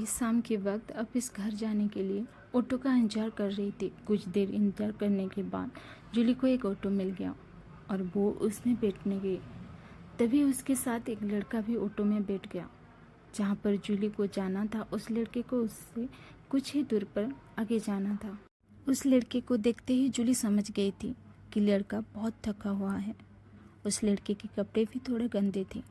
शाम के वक्त ऑफिस घर जाने के लिए ऑटो का इंतज़ार कर रही थी। कुछ देर इंतज़ार करने के बाद जूली को एक ऑटो मिल गया और वो उसमें बैठने गई। तभी उसके साथ एक लड़का भी ऑटो में बैठ गया। जहाँ पर जूली को जाना था, उस लड़के को उससे कुछ ही दूर पर आगे जाना था। उस लड़के को देखते ही जूली समझ गई थी कि लड़का बहुत थका हुआ है। उस लड़के के कपड़े भी थोड़े गंदे थे।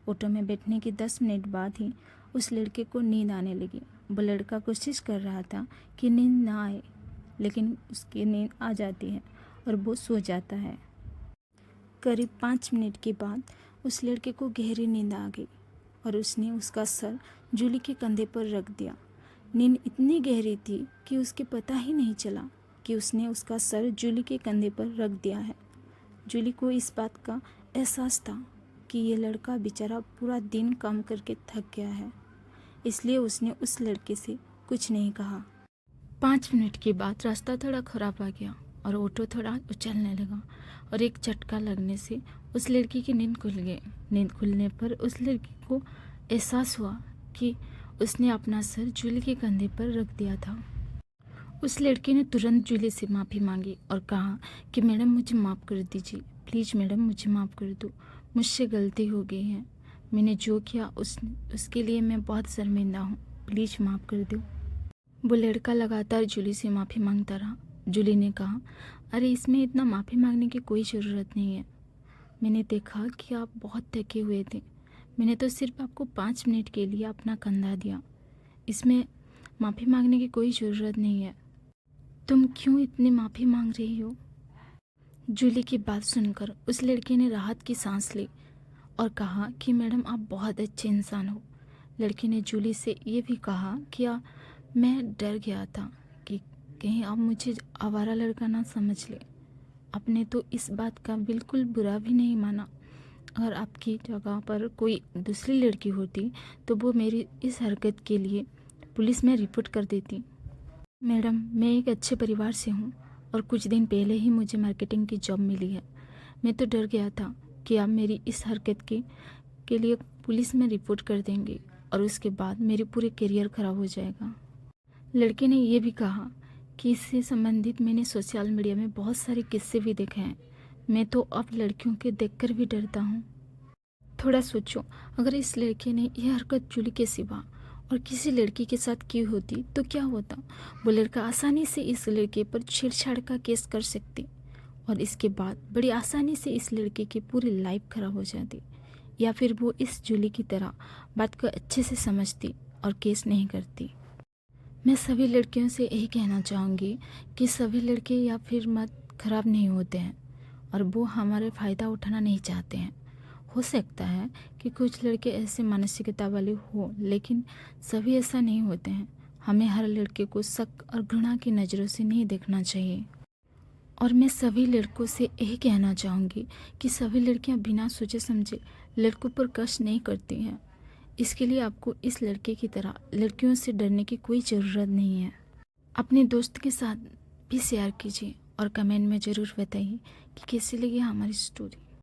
ऑटो में बैठने के 10 मिनट बाद ही उस लड़के को नींद आने लगी। वो लड़का कोशिश कर रहा था कि नींद ना आए, लेकिन उसकी नींद आ जाती है और वो सो जाता है। करीब 5 मिनट के बाद उस लड़के को गहरी नींद आ गई और उसने उसका सर जूली के कंधे पर रख दिया। नींद इतनी गहरी थी कि उसके पता ही नहीं चला कि उसने उसका सर जूली के कंधे पर रख दिया है। जूली को इस बात का एहसास था कि ये लड़का बेचारा पूरा दिन काम करके थक गया है, इसलिए उसने उस लड़के से कुछ नहीं कहा। 5 मिनट के बाद रास्ता थोड़ा खराब आ गया और ऑटो थोड़ा उछलने लगा और एक झटका लगने से उस लड़की की नींद खुल गई। नींद खुलने पर उस लड़की को एहसास हुआ कि उसने अपना सर जूली के कंधे पर रख दिया था। उस लड़के ने तुरंत जूली से माफ़ी मांगी और कहा कि मैडम मुझे माफ़ कर दीजिए, प्लीज़ मैडम मुझे माफ़ कर दो, मुझसे गलती हो गई है, मैंने जो किया उसके लिए मैं बहुत शर्मिंदा हूँ, प्लीज़ माफ़ कर दो। वो लड़का लगातार जूली से माफ़ी मांगता रहा। जूली ने कहा, अरे इसमें इतना माफ़ी मांगने की कोई ज़रूरत नहीं है। मैंने देखा कि आप बहुत थके हुए थे, मैंने तो सिर्फ आपको 5 मिनट के लिए अपना कंधा दिया, इसमें माफ़ी मांगने की कोई ज़रूरत नहीं है। तुम क्यों इतनी माफ़ी मांग रही हो? जूली की बात सुनकर उस लड़के ने राहत की सांस ली और कहा कि मैडम आप बहुत अच्छे इंसान हो। लड़के ने जूली से ये भी कहा कि मैं डर गया था कि कहीं आप मुझे आवारा लड़का ना समझ ले। आपने तो इस बात का बिल्कुल बुरा भी नहीं माना। अगर आपकी जगह पर कोई दूसरी लड़की होती तो वो मेरी इस हरकत के लिए पुलिस में रिपोर्ट कर देती। मैडम मैं एक अच्छे परिवार से हूँ और कुछ दिन पहले ही मुझे मार्केटिंग की जॉब मिली है। मैं तो डर गया था कि आप मेरी इस हरकत के लिए पुलिस में रिपोर्ट कर देंगे और उसके बाद मेरी पूरी करियर ख़राब हो जाएगा। लड़के ने यह भी कहा कि इससे संबंधित मैंने सोशल मीडिया में बहुत सारे किस्से भी देखे हैं। मैं तो अब लड़कियों के देखकर भी डरता हूँ। थोड़ा सोचो, अगर इस लड़के ने यह हरकत जूली के सिवा और किसी लड़की के साथ की होती तो क्या होता? वो लड़का आसानी से इस लड़के पर छेड़छाड़ का केस कर सकती और इसके बाद बड़ी आसानी से इस लड़के की पूरी लाइफ खराब हो जाती, या फिर वो इस जूली की तरह बात को अच्छे से समझती और केस नहीं करती। मैं सभी लड़कियों से यही कहना चाहूँगी कि सभी लड़के या फिर मर्द खराब नहीं होते हैं और वो हमारे फ़ायदा उठाना नहीं चाहते हैं। हो सकता है कि कुछ लड़के ऐसे मानसिकता वाले हों, लेकिन सभी ऐसा नहीं होते हैं। हमें हर लड़के को शक और घृणा की नज़रों से नहीं देखना चाहिए। और मैं सभी लड़कों से यही कहना चाहूँगी कि सभी लड़कियां बिना सोचे समझे लड़कों पर कष्ट नहीं करती हैं। इसके लिए आपको इस लड़के की तरह लड़कियों से डरने की कोई ज़रूरत नहीं है। अपने दोस्त के साथ भी शेयर कीजिए और कमेंट में ज़रूर बताइए कि कैसी लगी हमारी स्टोरी।